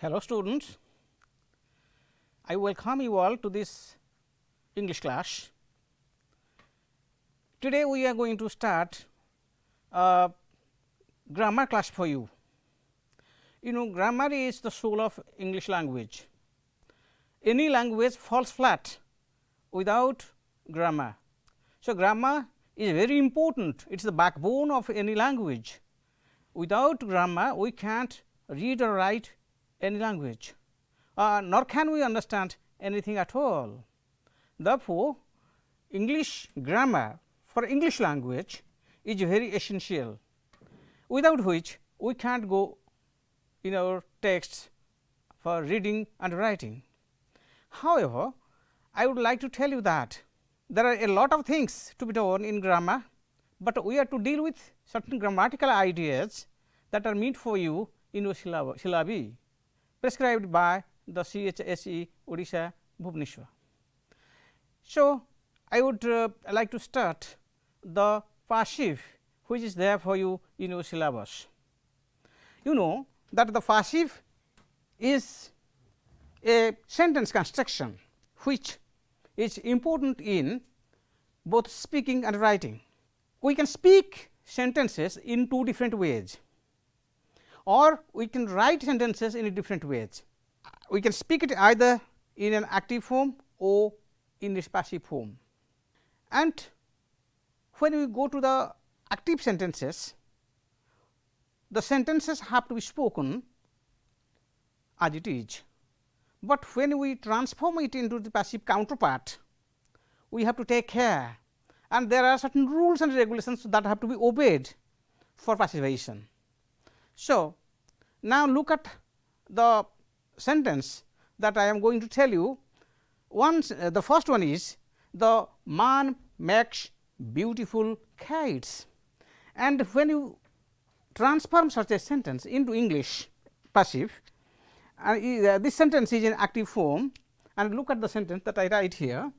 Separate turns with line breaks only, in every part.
Hello students, I welcome you all to this English class. Today we are going to start a grammar class for you. You know, grammar is the soul of English language. Any language falls flat without grammar. So, grammar is very important, it is the backbone of any language. Without grammar we can't read or write any language, nor can we understand anything at all. Therefore, English grammar for English language is very essential, without which we can't go in our texts for reading and writing. However, I would like to tell you that there are a lot of things to be done in grammar, but we are to deal with certain grammatical ideas that are meant for you in your syllabi prescribed by the CHSE Odisha Bhubaneswar. So, I would like to start the passive which is there for you in your syllabus. You know that the passive is a sentence construction which is important in both speaking and writing. We can speak sentences in two different ways, or we can write sentences in different ways. We can speak it either in an active form or in its passive form. And when we go to the active sentences, the sentences have to be spoken as it is, but when we transform it into the passive counterpart, we have to take care, and there are certain rules and regulations that have to be obeyed for passivization. So, now look at the sentence that I am going to tell you. The first one is, the man makes beautiful kites, and when you transform such a sentence into English passive, this sentence is in active form, and look at the sentence that I write here.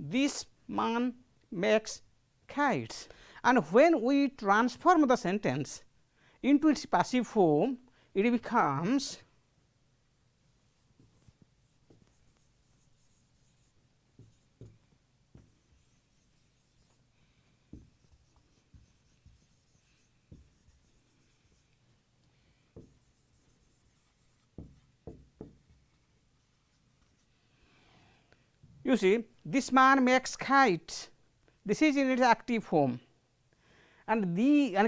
This man makes kites, and when we transform the sentence into its passive form, it becomes you see, this man makes kites, this is in its active form, and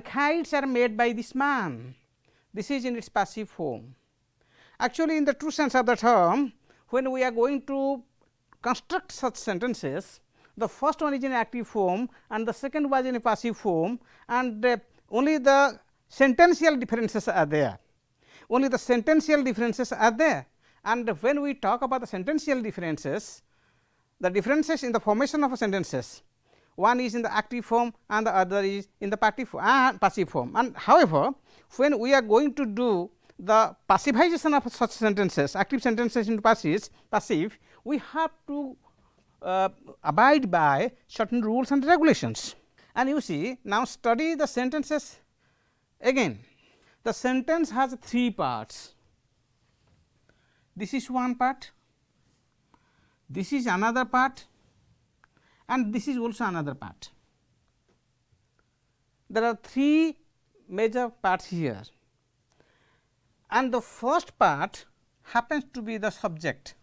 kites are made by this man, this is in its passive form. Actually, in the true sense of the term, when we are going to construct such sentences, the first one is in active form and the second was in a passive form, and only the sentential differences are there. Only the sentential differences are there, and when we talk about the sentential differences, the differences in the formation of sentences, one is in the active form and the other is in the passive form. And however, when we are going to do the passivization of such sentences, active sentences into passive, we have to abide by certain rules and regulations. And you see, now study the sentences again. The sentence has three parts. This is one part, this is another part, and this is also another part. There are three major parts here, and the first part happens to be the subject.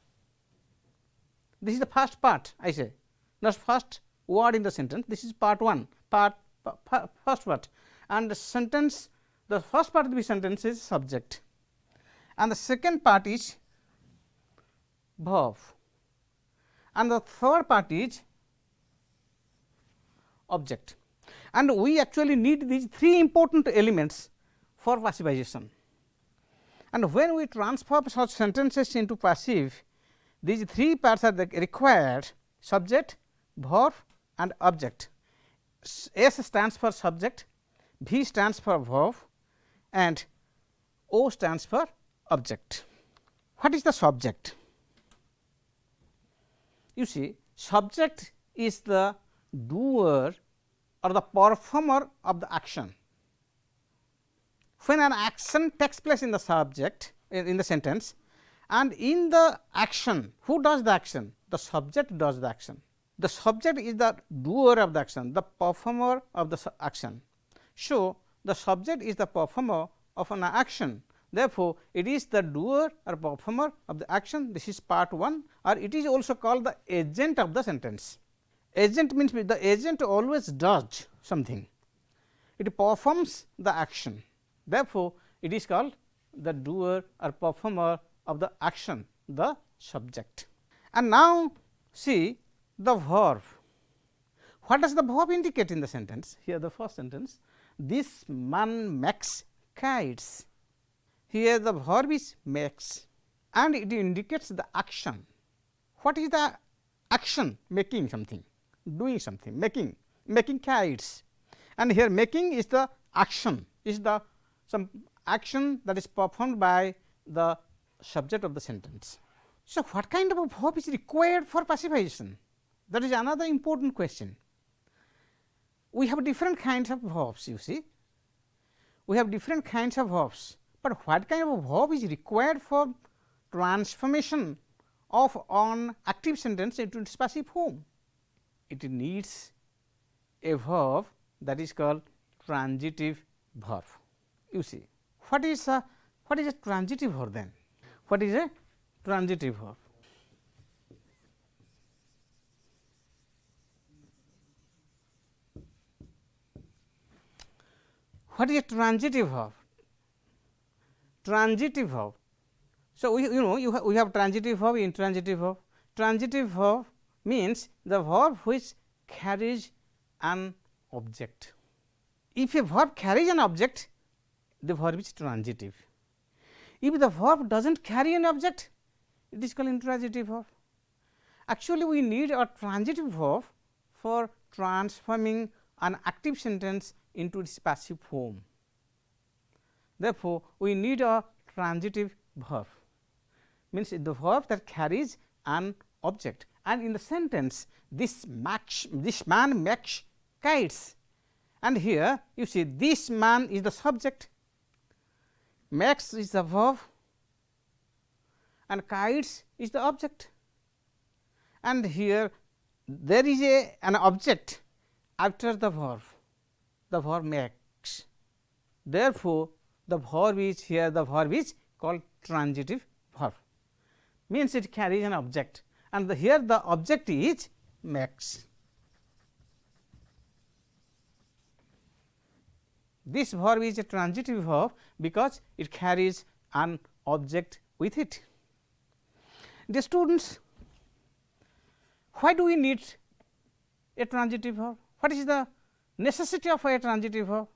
This is the first part, I say, the first word in the sentence. This is part 1, first part, and the sentence, the first part of the sentence is subject, and the second part is verb, and the third part is object. And we actually need these three important elements for passivization. And when we transform such sentences into passive, these three parts are required: subject, verb and object. S stands for subject, V stands for verb, and O stands for object. What is the subject? You see, subject is the doer or the performer of the action. When an action takes place in the subject in the sentence, and in the action, who does the action? The subject does the action. The subject is the doer of the action, the performer of the action. So, the subject is the performer of an action. Therefore, it is the doer or performer of the action. This is part 1, or it is also called the agent of the sentence. Agent means the agent always does something, it performs the action. Therefore, it is called the doer or performer of the action, the subject. And now, see the verb. What does the verb indicate in the sentence? Here the first sentence, this man makes kites. Here the verb is makes, and it indicates the action. What is the action? Making something, doing something, making kites, and here making is the action, is the some action that is performed by the subject of the sentence. So, what kind of a verb is required for passivization? That is another important question. We have different kinds of verbs, you see. We have different kinds of verbs, but what kind of a verb is required for transformation of an active sentence into its passive form? It needs a verb that is called transitive verb. You see, what is a transitive verb then? What is a transitive verb? What is a transitive verb? Transitive verb. So, we have transitive verb, intransitive verb. Transitive verb means the verb which carries an object. If a verb carries an object, the verb is transitive. If the verb does not carry an object, it is called intransitive verb. Actually, we need a transitive verb for transforming an active sentence into its passive form. Therefore, we need a transitive verb, means the verb that carries an object, and in the sentence this man makes kites, and here you see this man is the subject, makes is the verb, and kites is the object, and here there is an object after the verb makes. Therefore, the verb is here, the verb is called transitive verb, means it carries an object, and here the object is makes. This verb is a transitive verb because it carries an object with it. Dear students, why do we need a transitive verb? What is the necessity of a transitive verb?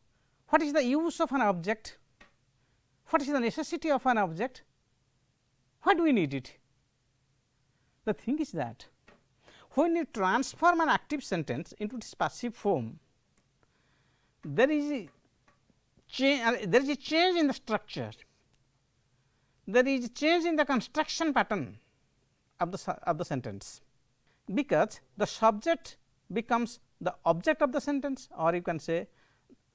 What is the use of an object? What is the necessity of an object? Why do we need it? The thing is that when you transform an active sentence into its passive form, there is a change in the structure, there is a change in the construction pattern of the sentence, because the subject becomes the object of the sentence, or you can say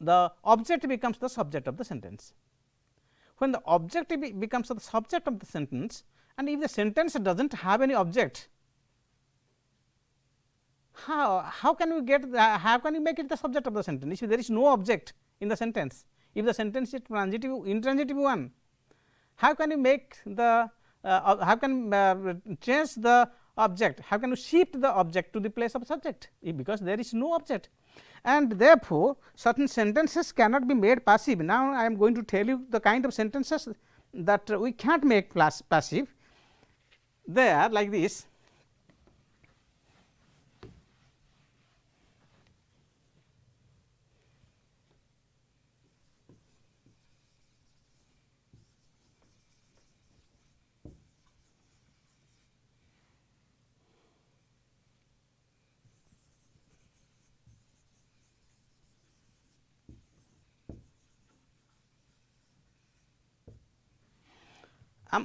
the object becomes the subject of the sentence. When the object becomes the subject of the sentence, and if the sentence does not have any object, how can we get how can you make it the subject of the sentence if there is no object in the sentence? If the sentence is intransitive one, how can you make the how can change the object, how can you shift the object to the place of subject, because there is no object, and therefore, certain sentences cannot be made passive. Now, I am going to tell you the kind of sentences that we cannot make passive. They are like this.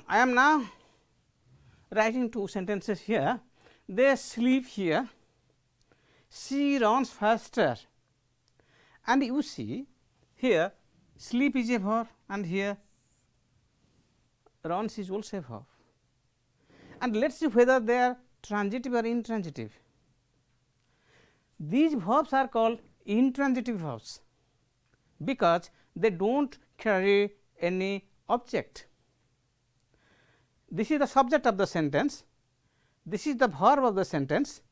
I am now writing two sentences here. They sleep here, she runs faster, and you see here sleep is a verb and here runs is also a verb. And let us see whether they are transitive or intransitive. These verbs are called intransitive verbs because they do not carry any object. This is the subject of the sentence, this is the verb of the sentence,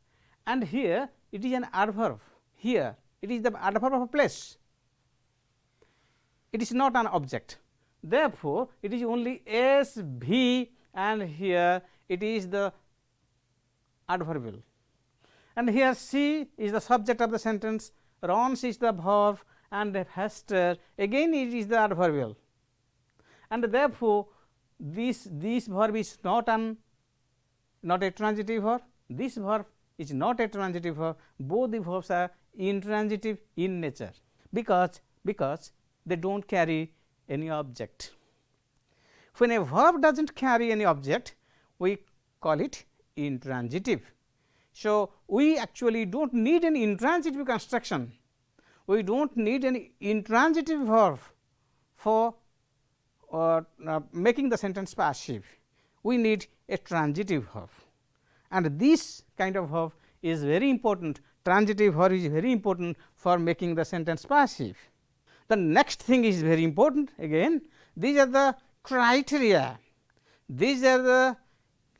and here it is an adverb, here it is the adverb of a place, it is not an object. Therefore, it is only S, V, and here it is the adverbial, and here she is the subject of the sentence, runs is the verb, and faster again it is the adverbial, and therefore, this verb is not a transitive verb, this verb is not a transitive verb, both the verbs are intransitive in nature because they do not carry any object. When a verb does not carry any object, we call it intransitive. So, we actually do not need an intransitive construction, we do not need any intransitive verb for making the sentence passive, we need a transitive verb, and this kind of verb is very important. Transitive verb is very important for making the sentence passive. The next thing is very important, again these are the criteria, these are the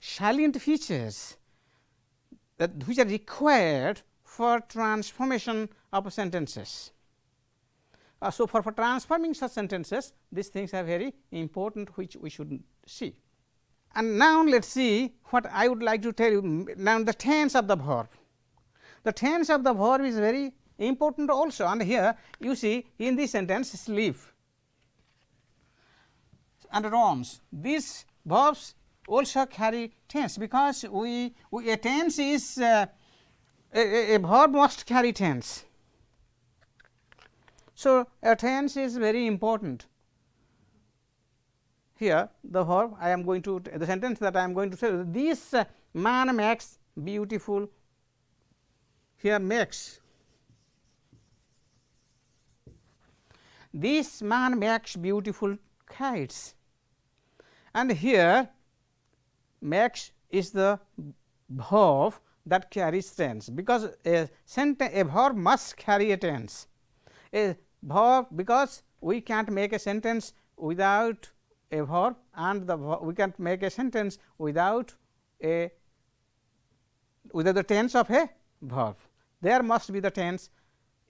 salient features that which are required for transformation of sentences. So, for transforming such sentences, these things are very important which we should see. And now, let us see what I would like to tell you now, the tense of the verb. The tense of the verb is very important also, and here you see in this sentence sleep and runs, these verbs also carry tense because a tense is a verb must carry tense. So, a tense is very important. Here the verb I am going to the sentence that I am going to say, this man makes beautiful, here makes, this man makes beautiful kites, and here makes is the verb that carries tense because a verb must carry a tense. A verb, because we can't make a sentence without a verb, and we can't make a sentence without the tense of a verb. There must be the tense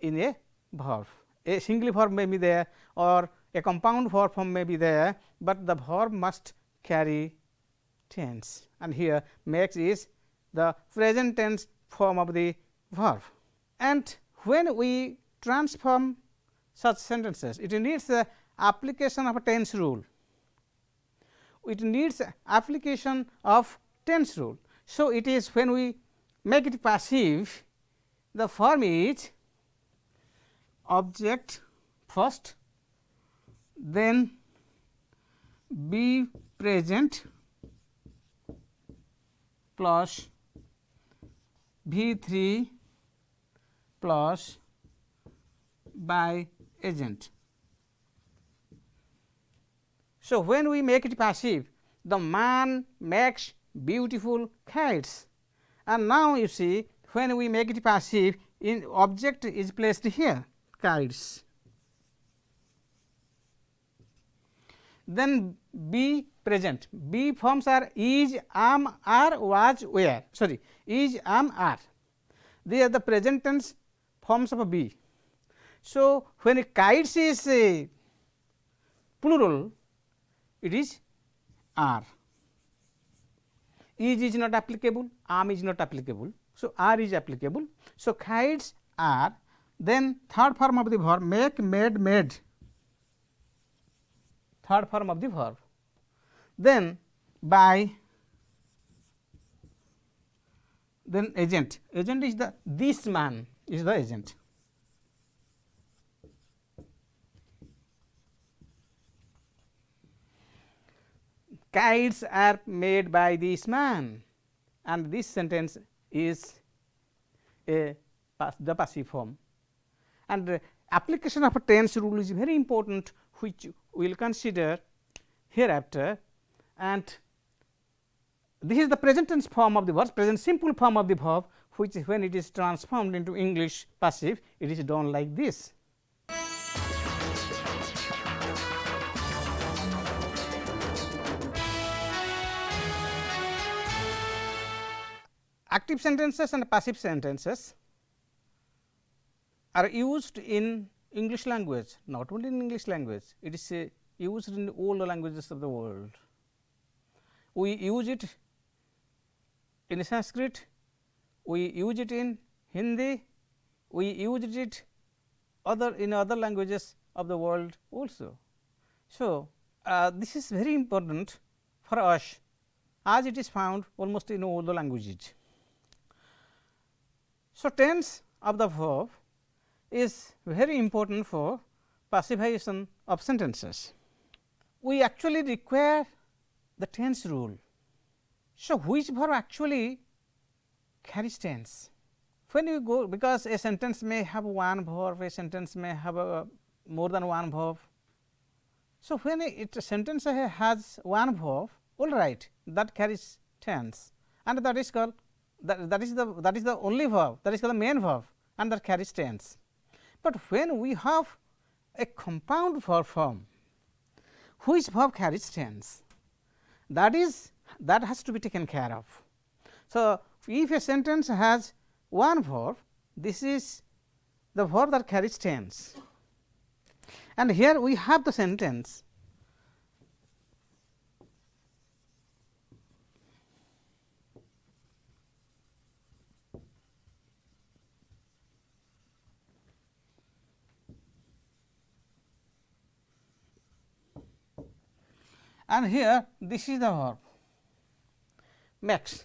in a verb. A single verb may be there or a compound verb form may be there, but the verb must carry tense, and here makes is the present tense form of the verb. And when we transform such sentences, it needs the application of a tense rule, it needs application of tense rule. So, it is when we make it passive, the form is object first, then be present plus V3 plus by agent. So, when we make it passive, the man makes beautiful kites, and now you see when we make it passive, in object is placed here, kites. Then be present, be forms are is, am, are, was, were, sorry, is, am, are, they are the present tense forms of be. So, when kites is a plural, it is are, is not applicable, am is not applicable. So, are is applicable. So, kites are, then third form of the verb make, made, made, third form of the verb, then by, then agent, agent is the this man is the agent. kites are made by this man, and this sentence is the passive form. And application of a tense rule is very important, which we will consider hereafter. And this is the present tense form of the verb, present simple form of the verb, which when it is transformed into English passive, it is done like this. Active sentences and passive sentences are used in English language, not only in English language, it is used in all the languages of the world. We use it in Sanskrit, we use it in Hindi, we use it in other languages of the world also. So, this is very important for us, as it is found almost in all the languages. So, tense of the verb is very important for passivization of sentences. We actually require the tense rule. So, which verb actually carries tense? When you go, because a sentence may have one verb, a sentence may have more than one verb. So, when a sentence has one verb, all right, that carries tense, and that is called that is the only verb, that is called the main verb, and that carries tense. But when we have a compound verb form, which verb carries tense? That has to be taken care of. So, if a sentence has one verb, this is the verb that carries tense, and here we have the sentence. And here this is the verb makes,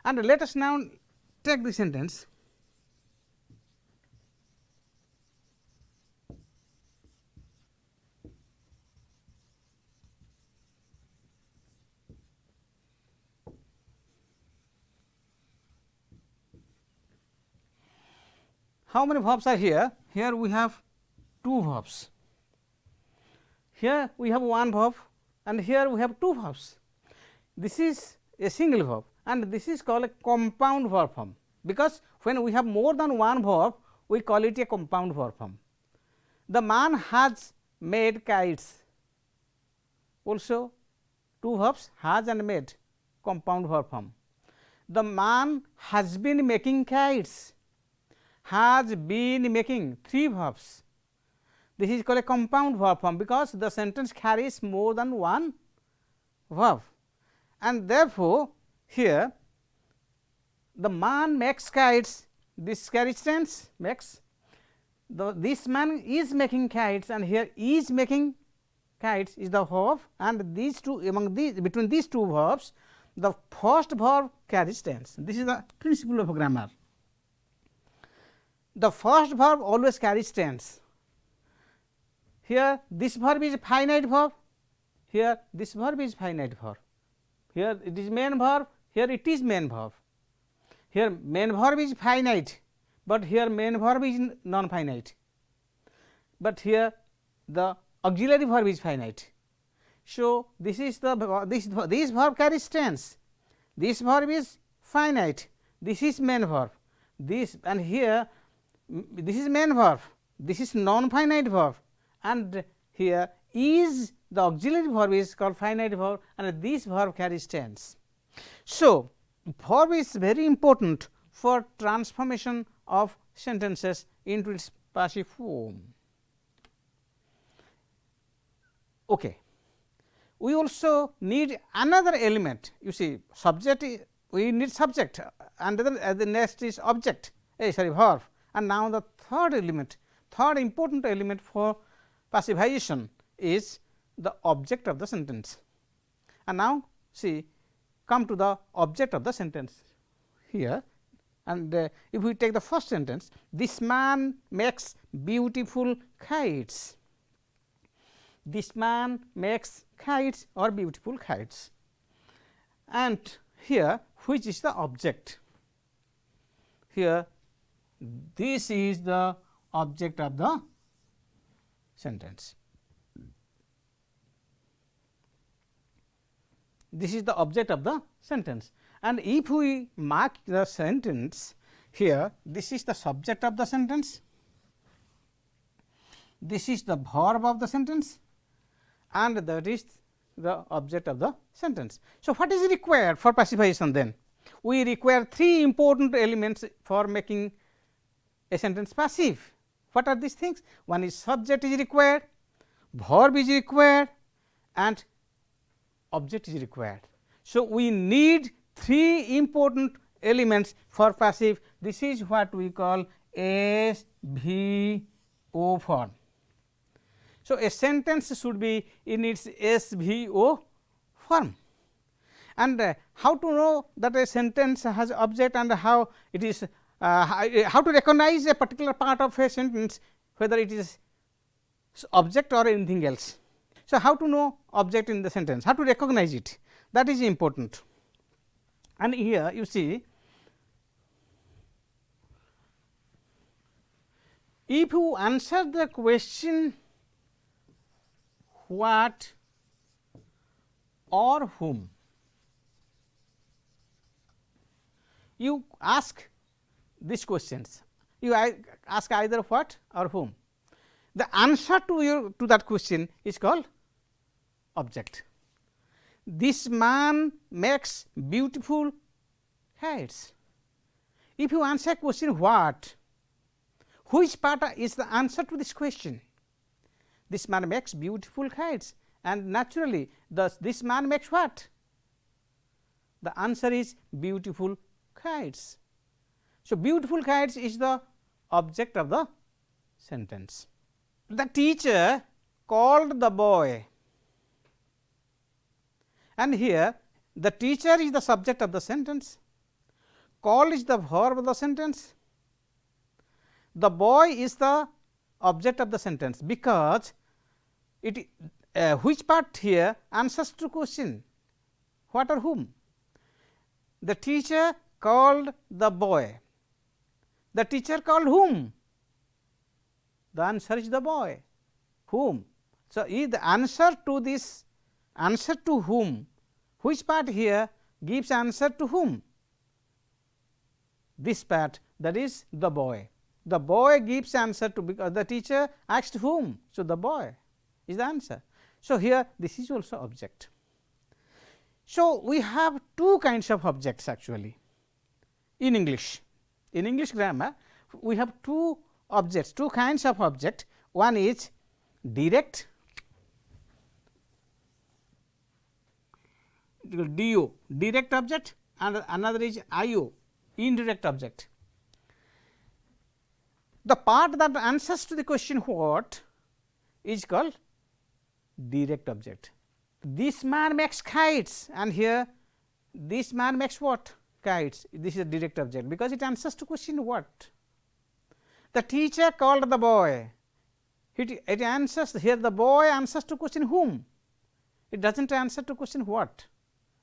and let us now take the sentence. How many verbs are here? Here we have two verbs. Here we have one verb, and here we have two verbs. This is a single verb, and this is called a compound verb form, because when we have more than one verb, we call it a compound verb form. The man has made kites, also two verbs, has and made, compound verb form. The man has been making kites, has been making, three verbs. This is called a compound verb form, because the sentence carries more than one verb, and therefore, here the man makes kites, this carries tense, makes. This man is making kites, and here is making kites is the verb, and these two, between these two verbs, the first verb carries tense. This is the principle of grammar. The first verb always carries tense. Here this verb is finite verb, here this verb is finite verb, here it is main verb, here it is main verb. Here main verb is finite, but here main verb is non finite, but here the auxiliary verb is finite. So, this is the this verb carries tense, this verb is finite, this is main verb, this, and here this is main verb, this is non finite verb, and here is the auxiliary verb is called finite verb, and this verb carries tense. So, verb is very important for transformation of sentences into its passive form. Okay. We also need another element, you see, subject, we need subject, and the next is object, verb, and now the third element, third important element for passivization is the object of the sentence. And now, see, come to the object of the sentence here, and if we take the first sentence, this man makes beautiful kites. This man makes kites or beautiful kites. And here which is the object? Here this is the object of the sentence. This is the object of the sentence, and if we mark the sentence here, this is the subject of the sentence, this is the verb of the sentence, and that is the object of the sentence. So, what is required for passivization then? We require three important elements for making a sentence passive. What are these things? One is subject is required, verb is required, and object is required. So, we need three important elements for passive. This is what we call SVO form. So, a sentence should be in its SVO form, and how to know that a sentence has object and how it is how to recognize a particular part of a sentence, whether it is object or anything else. So, how to know object in the sentence, how to recognize it, that is important. And here you see, if you answer the question what or whom, you ask these questions, you ask either what or whom, the answer to that question is called object. This man makes beautiful kites. If you answer question what, which part is the answer to this question? This man makes beautiful kites, and naturally this man makes what? The answer is beautiful kites. So, beautiful kites is the object of the sentence. The teacher called the boy, and here the teacher is the subject of the sentence, call is the verb of the sentence, the boy is the object of the sentence, because it which part here answers to question what or whom. The teacher called the boy, the teacher called whom? The answer is the boy, whom. So, is the answer to this answer to whom, which part here gives answer to whom? This part, that is the boy. The boy gives answer to, because the teacher asked whom. So, the boy is the answer. So, here this is also object. So, we have two kinds of objects actually in English. In English grammar, we have two objects, two kinds of object. One is direct, DO, direct object, and another is IO, indirect object. The part that answers to the question what is called direct object. This man makes kites, and here this man makes what? Kites. This is a direct object, because it answers to question what. The teacher called the boy, it answers here, the boy answers to question whom, it does not answer to question what,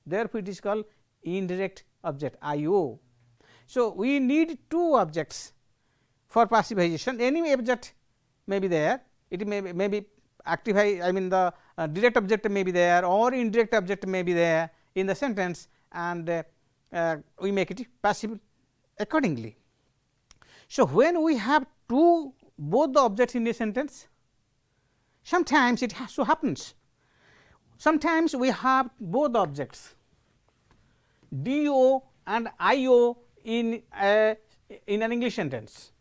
therefore, it is called indirect object IO. So, we need two objects for passivization. Any object may be there, it may be active, I mean the direct object may be there or indirect object may be there in the sentence, and we make it passive accordingly. So, when we have both the objects in a sentence, sometimes it so happens, sometimes we have both objects DO and IO in an English sentence.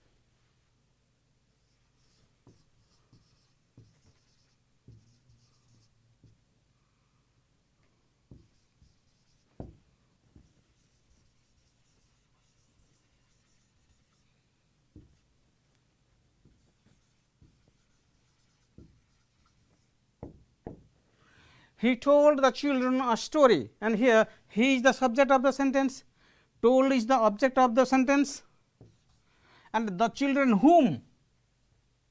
He told the children a story, and here he is the subject of the sentence, told is the object of the sentence, and the children whom,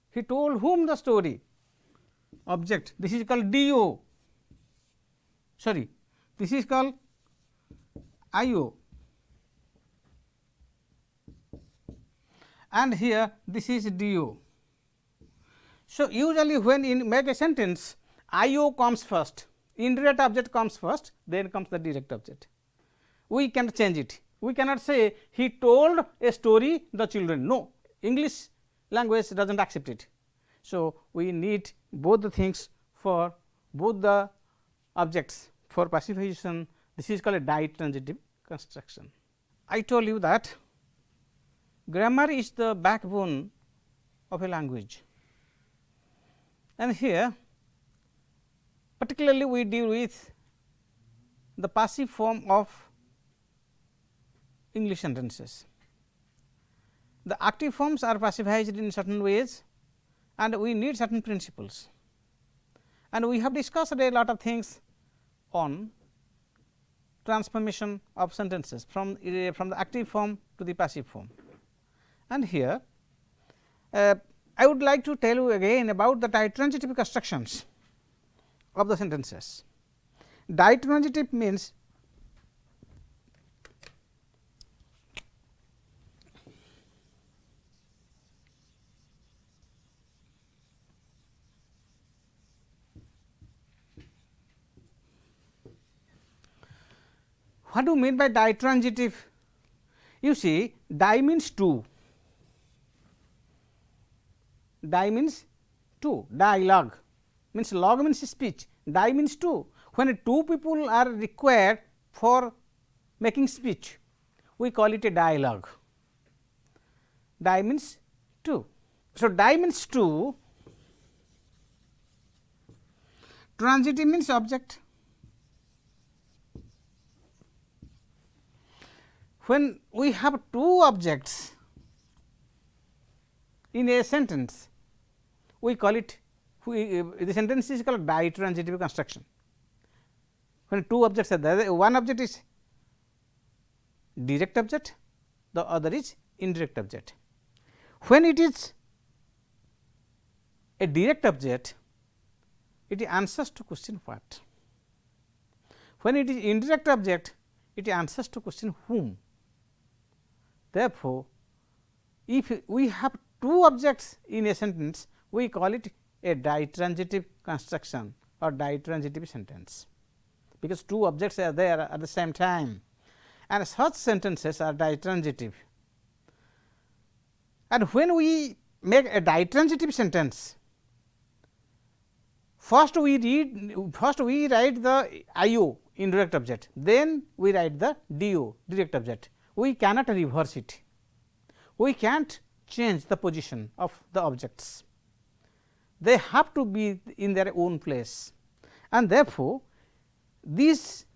he told whom the story, object, this is called DO. sorry, this is called IO, and here this is DO. So, usually when in make a sentence, IO comes first, indirect object comes first, then comes the direct object. We cannot change it. We cannot say he told a story the children. No, English language does not accept it. So, we need both the things for both the objects for passivization. This is called a ditransitive construction. I told you that grammar is the backbone of a language, and here particularly we deal with the passive form of English sentences. The active forms are passivized in certain ways, and we need certain principles, and we have discussed a lot of things on transformation of sentences from the active form to the passive form. And here I would like to tell you again about the ditransitive constructions of the sentences. Ditransitive means what do you mean by ditransitive? You see, di means two, di means two, dialogue means log means speech, di means two. When two people are required for making speech, we call it a dialogue. Di means two. So, di means two, transitive means object. When we have two objects in a sentence, we call it, the sentence is called ditransitive construction. When two objects are there, one object is direct object, the other is indirect object. When it is a direct object, it answers to question what. When it is indirect object, it answers to question whom. Therefore, if we have two objects in a sentence, we call it a ditransitive construction or ditransitive sentence, because two objects are there at the same time, and such sentences are ditransitive. And when we make a ditransitive sentence, first we write the IO, indirect object, then we write the DO, direct object. We cannot reverse it, we can't change the position of the objects, they have to be in their own place, and therefore, this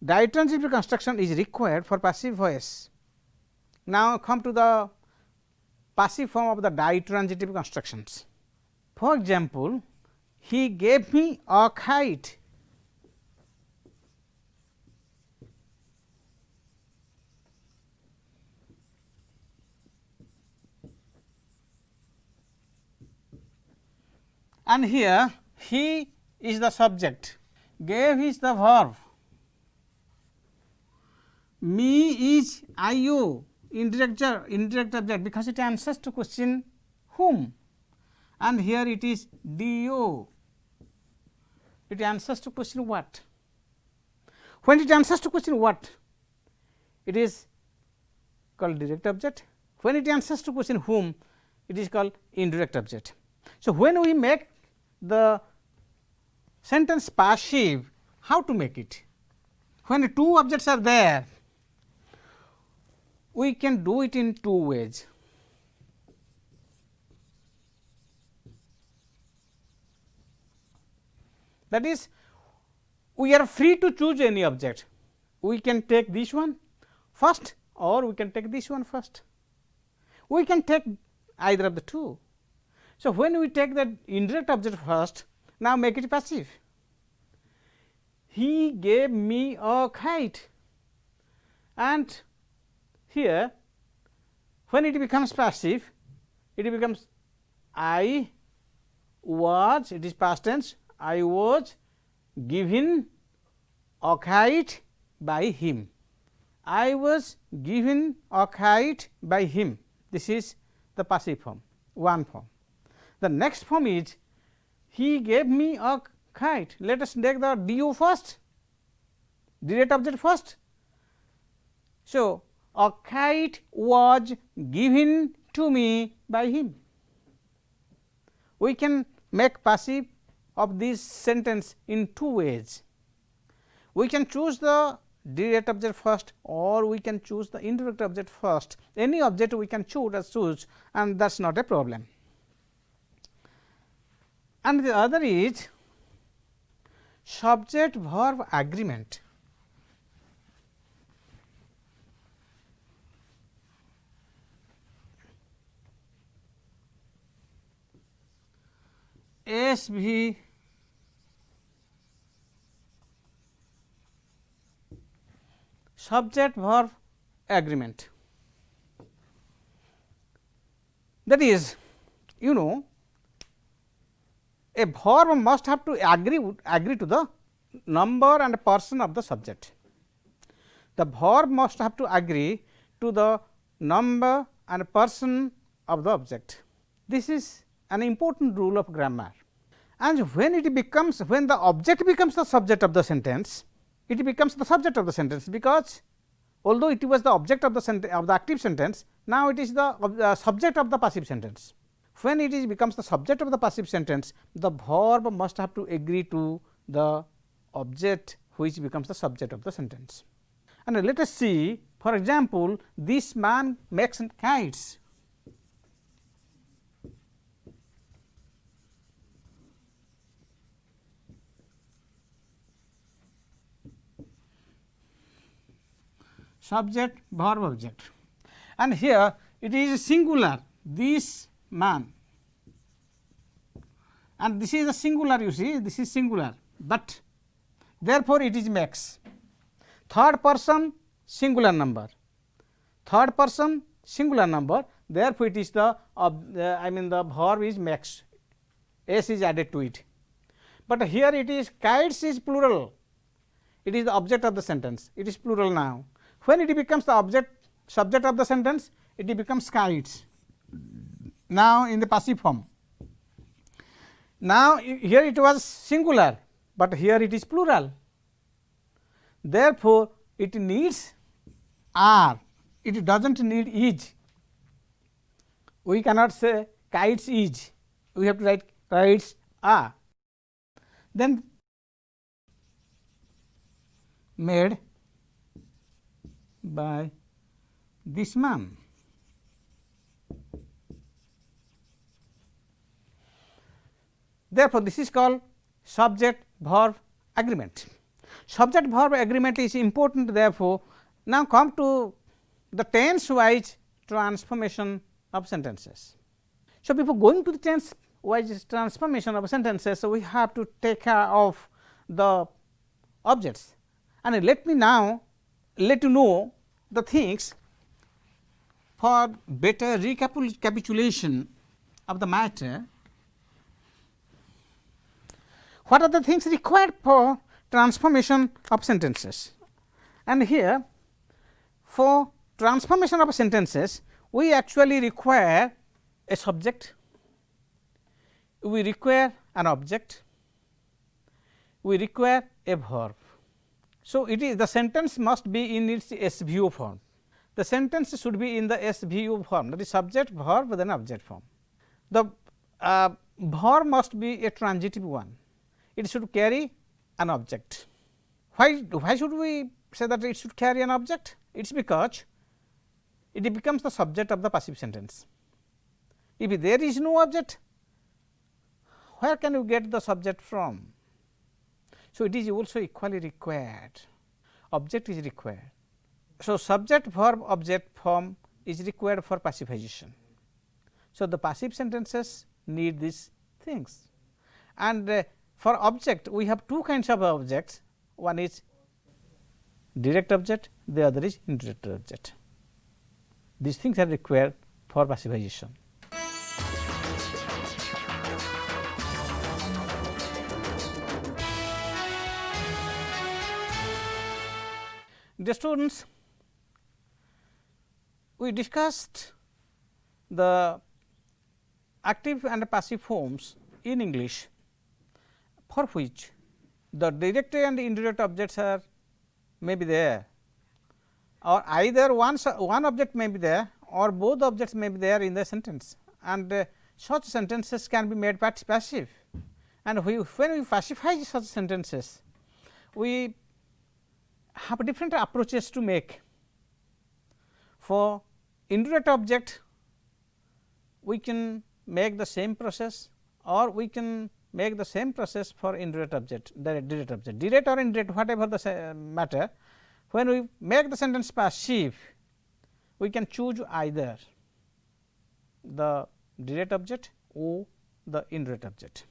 ditransitive construction is required for passive voice. Now, come to the passive form of the ditransitive constructions. For example, he gave me a kite. And here he is the subject, gave is the verb, me is IO, indirect object, because it answers to question whom, and here it is DO, it answers to question what. When it answers to question what, it is called direct object. When it answers to question whom, it is called indirect object. So, when we make the sentence passive, how to make it? When two objects are there, we can do it in two ways. That is, we are free to choose any object. We can take this one first, or we can take this one first. We can take either of the two. So, when we take the indirect object first, now make it passive. He gave me a kite, and here when it becomes passive, it becomes I was, it is past tense, I was given a kite by him. I was given a kite by him. This is the passive form, one form. The next form is he gave me a kite. Let us take the DO first, direct object first. So, a kite was given to me by him. We can make passive of this sentence in two ways. We can choose the direct object first, or we can choose the indirect object first. Any object we can choose and that is not a problem. And the other is subject verb agreement. SV subject verb agreement. That is, you know, a verb must have to agree to the number and person of the subject. The verb must have to agree to the number and person of the object. This is an important rule of grammar, and when the object becomes the subject of the sentence, it becomes the subject of the sentence, because although it was the object of the active sentence, now it is the subject of the passive sentence. When it becomes the subject of the passive sentence, the verb must have to agree to the object which becomes the subject of the sentence. And let us see, for example, this man makes kites. Subject, verb, object, and here it is singular, this man, and this is a singular, you see, this is singular, but therefore it is makes. Third person singular number, third person singular number, therefore it is the the verb is makes, s is added to it. But here it is kites is plural, it is the object of the sentence, it is plural now. When it becomes the subject of the sentence, it becomes kites, now in the passive form. Now here it was singular, but here it is plural, therefore it needs are, it does not need is. We cannot say kites is, we have to write kites are. Then made by this man. Therefore, this is called subject verb agreement. Subject verb agreement is important, therefore, now come to the tense wise transformation of sentences. So, before going to the tense wise transformation of sentences, so we have to take care of the objects, and let me now let you know the things for better recapitulation of the matter. What are the things required for transformation of sentences? And here, for transformation of sentences, we actually require a subject, we require an object, we require a verb. So, it is the sentence must be in its SVO form. The sentence should be in the SVO form, that is subject, verb, then object form. The verb must be a transitive one, it should carry an object. Why should we say that it should carry an object? It is because it becomes the subject of the passive sentence. If there is no object, where can you get the subject from? So, it is also equally required, object is required. So, subject verb object form is required for passivization. So, the passive sentences need these things, and for object we have two kinds of objects, one is direct object, the other is indirect object. These things are required for passivization. Dear students, we discussed the active and passive forms in English, for which the direct and indirect objects are may be there, or either one object may be there or both objects may be there in the sentence, and such sentences can be made passive. And when we pacify such sentences, we have different approaches to make. For indirect object, we can make the same process, or we can make the same process for indirect object, direct object, direct or indirect, whatever the matter. When we make the sentence passive, we can choose either the direct object or the indirect object.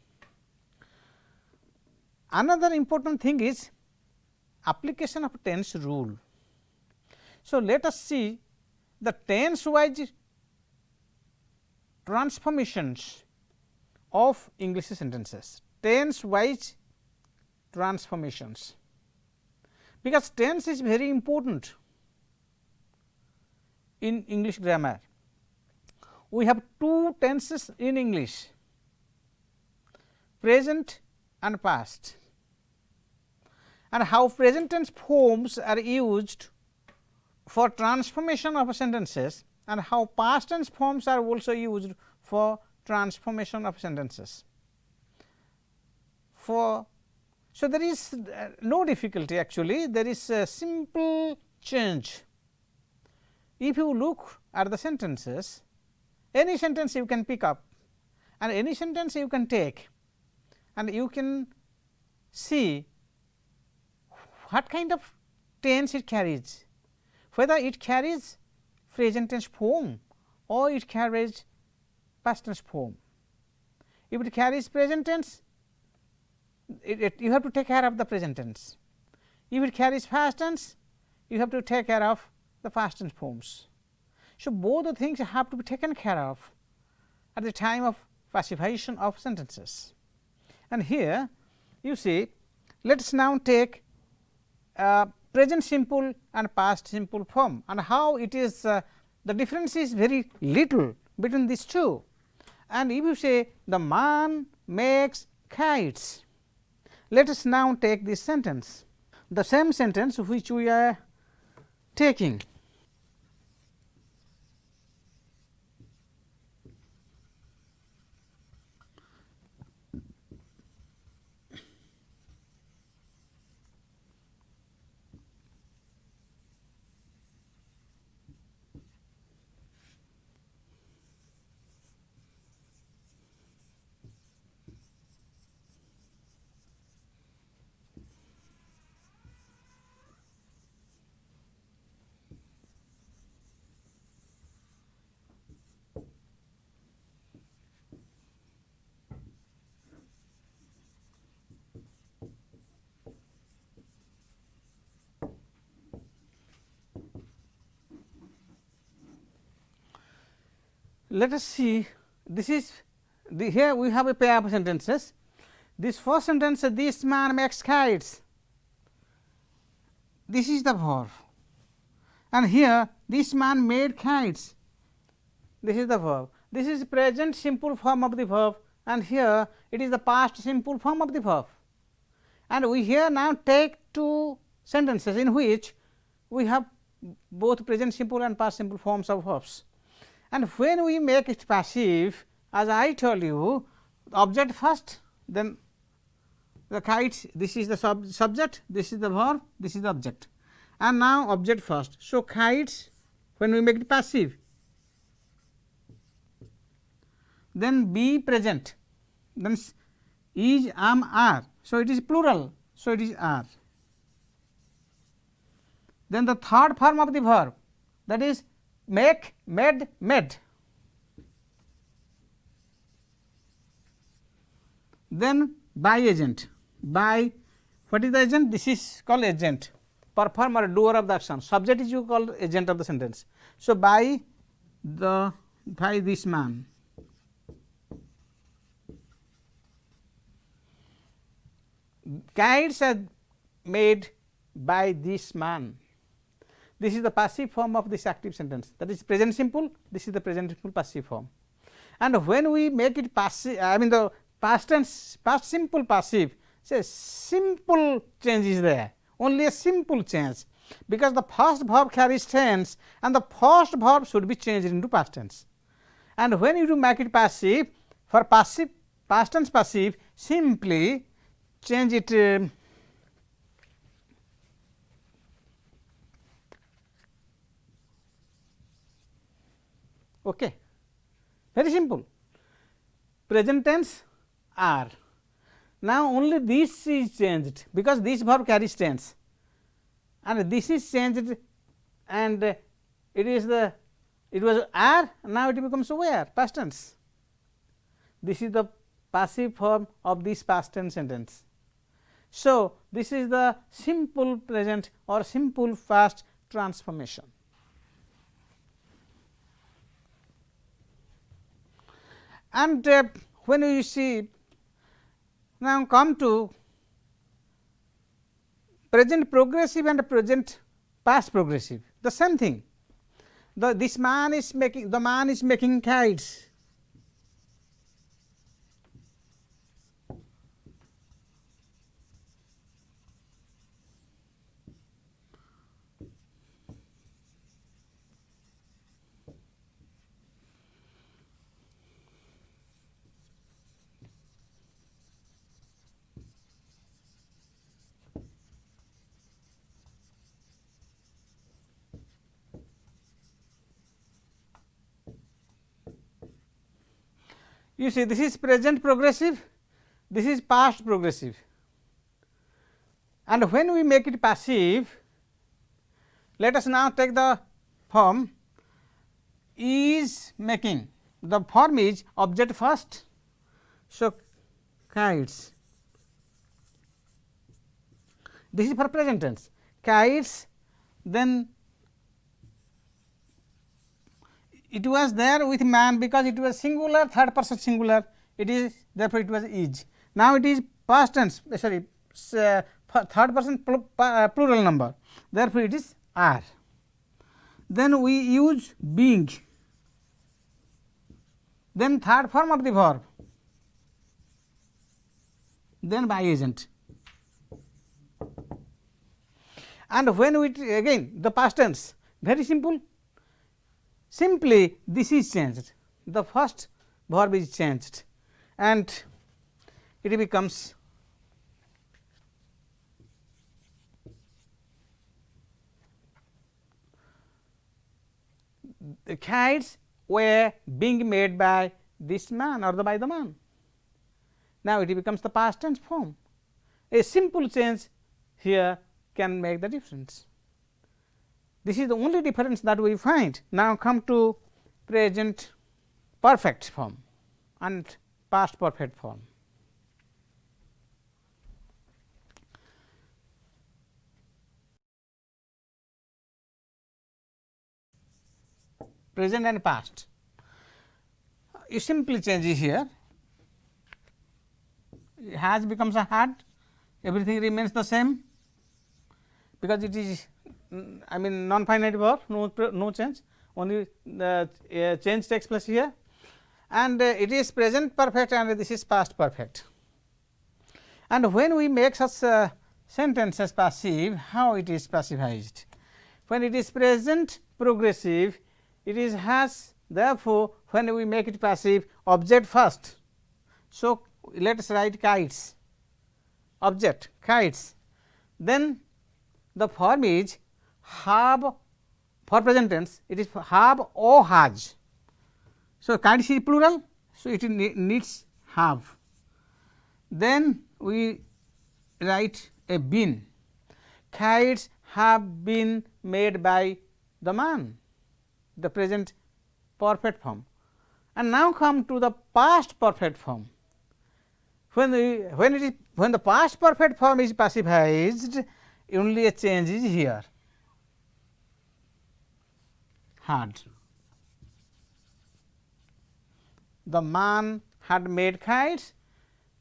Another important thing is application of tense rule. So, let us see the tense wise transformations of English sentences, tense wise transformations, because tense is very important in English grammar. We have two tenses in English, present and past, and how present tense forms are used for transformation of sentences, and how past tense forms are also used for transformation of sentences. So, there is no difficulty, actually there is a simple change. If you look at the sentences, any sentence you can pick up and any sentence you can take, and you can see what kind of tense it carries, whether it carries present tense form or it carries past tense form. If it carries present tense, you have to take care of the present tense. If it carries past tense, you have to take care of the past tense forms. So, both the things have to be taken care of at the time of passivation of sentences. And here you see, let us now take present simple and past simple form, and how it is the difference is very little between these two. And if you say the man makes kites, let us now take this sentence, the same sentence which we are taking. Let us see, this is here we have a pair of sentences. This first sentence, this man makes kites, this is the verb, and here this man made kites, this is the verb. This is present simple form of the verb, and here it is the past simple form of the verb. And we here now take two sentences in which we have both present simple and past simple forms of verbs. And when we make it passive, as I told you, object first, then the kites, this is the subject, this is the verb, this is the object, and now object first. So, kites, when we make it passive, then be present, then is, am, are. So, it is plural, so it is are. Then the third form of the verb, that is make, made, made. Then by agent, by, what is the agent? This is called agent, performer, doer of the action. Subject is you called agent of the sentence. So, by this man. Kites are made by this man. this is the passive form of this active sentence, that is present simple, this is the present simple passive form. And when we make it passive, I mean the past tense, past simple passive, say simple change is there, only a simple change, because the first verb carries tense and the first verb should be changed into past tense. And when you do make it passive, for passive, past tense passive, simply change it okay, very simple. Present tense are. Now only this is changed, because this verb carries tense and this is changed, and it is the, it was are, now it becomes were, past tense. This is the passive form of this past tense sentence. So this is the simple present or simple past transformation. And when you see, now come to present progressive and present past progressive, the same thing. This man is making, the man is making kites. You see, this is present progressive, this is past progressive, and when we make it passive, let us now take the form is making. The form is object first. So, kites, this is for present tense, kites, then it was there with man because it was singular, third person singular, it is, therefore it was is. Now it is past tense, sorry, third person plural number, therefore it is are. Then we use being, then third form of the verb, then by agent. And when we again the past tense, very simple, simply this is changed, the first verb is changed and it becomes the kites were being made by this man or by the man. Now it becomes the past tense form. A simple change here can make the difference. This is the only difference that we find. Now come to present perfect form and past perfect form. Present and past, you simply change it here, has becomes a had, everything remains the same, because it is I mean non finite verb, no change, only the change takes place here, and it is present perfect and this is past perfect. And when we make such a sentence as passive, how it is passivized? When it is present progressive, it is has, therefore when we make it passive, object first. So let us write kites, object kites, then the form is have, for present tense it is have or has. So kites is plural, so it needs have. Then we write a been, kites have been made by the man, the present perfect form. And now come to the past perfect form. When the past perfect form is passivized, only a change is here, had. The man had made kites,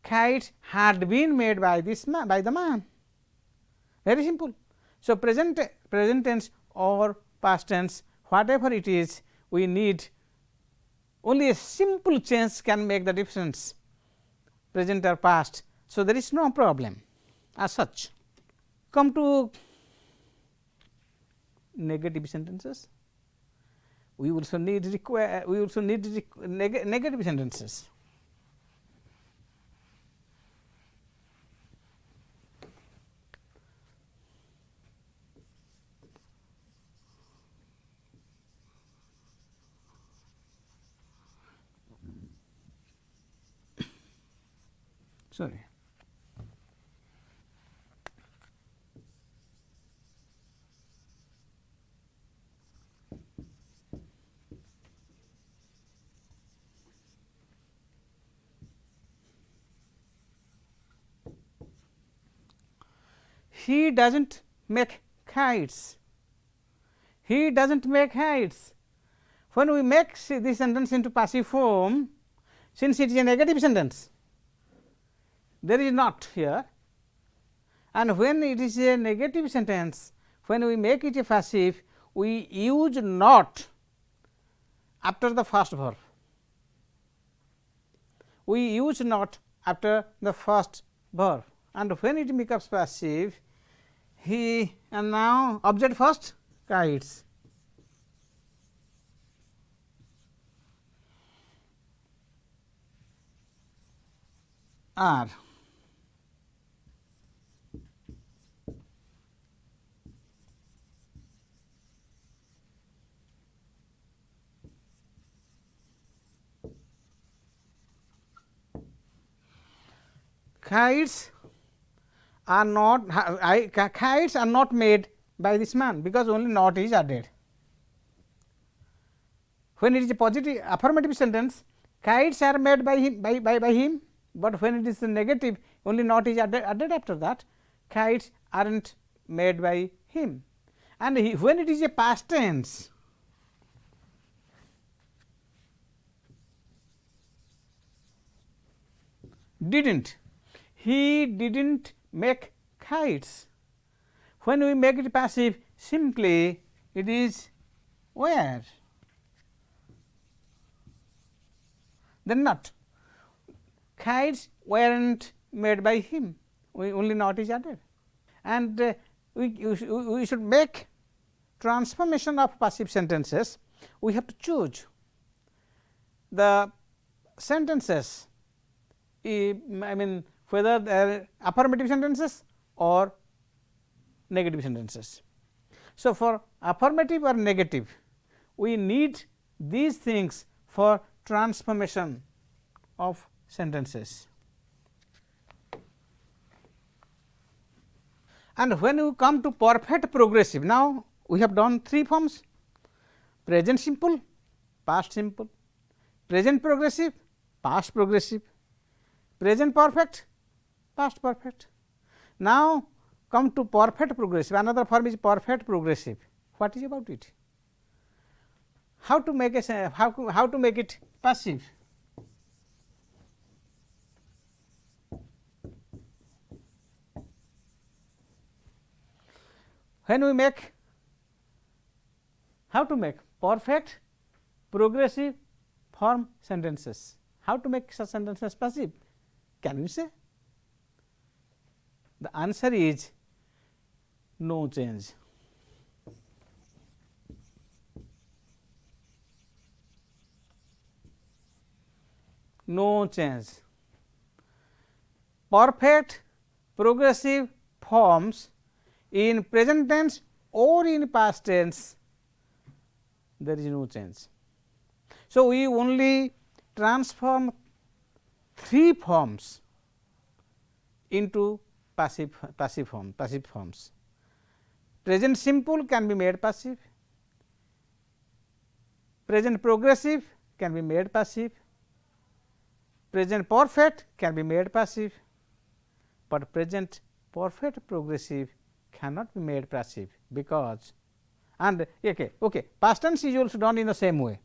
kites had been made by this man, by the man, very simple. So present tense or past tense, whatever it is, we need only a simple change can make the difference, present or past. So, there is no problem as such. Come to negative sentences. We also need negative sentences. Sorry. He does not make kites. He does not make kites. When we make this sentence into passive form, since it is a negative sentence, there is not here, and when it is a negative sentence, when we make it a passive, we use not after the first verb. We use not after the first verb, and when it becomes passive, he and now object first kites. Are kites are not kites are not made by this man, because only not is added. When it is a positive affirmative sentence, kites are made by him by him, but when it is a negative, only not is added after that. Kites are not made by him, and when it is a past tense, didn't, he didn't make kites. When we make it passive, simply it is where, then not. Kites were not made by him, only not is added, and we should make transformation of passive sentences. We have to choose the sentences, I mean whether they are affirmative sentences or negative sentences. So, for affirmative or negative, we need these things for transformation of sentences. And when you come to perfect progressive, now we have done three forms: present simple, past simple, present progressive, past progressive, present perfect, past perfect. Now, come to perfect progressive. Another form is perfect progressive. What is about it? How to make how to make it passive? When we make, how to make perfect progressive form sentences? How to make such sentences passive? Can we say? The answer is no change. No change. Perfect progressive forms in present tense or in past tense, there is no change. So, we only transform three forms into passive forms. Present simple can be made passive, present progressive can be made passive, present perfect can be made passive, but present perfect progressive cannot be made passive, because and past tense is also done in the same way.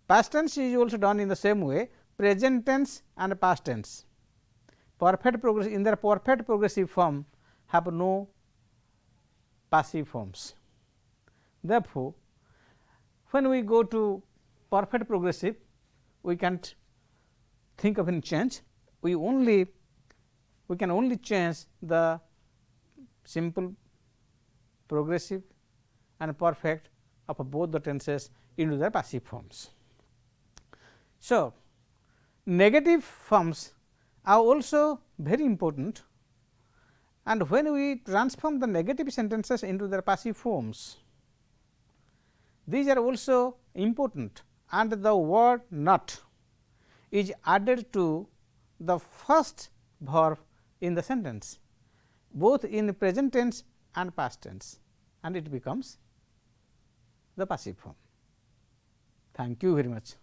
Past tense is also done in the same way, present tense and past tense. Perfect progressive, in their perfect progressive form have no passive forms. Therefore, when we go to perfect progressive, we can't think of any change. We can only change the simple, progressive and perfect of both the tenses into their passive forms. So, negative forms are also very important, and when we transform the negative sentences into their passive forms, these are also important, and the word not is added to the first verb in the sentence, both in present tense and past tense, and it becomes the passive form. Thank you very much.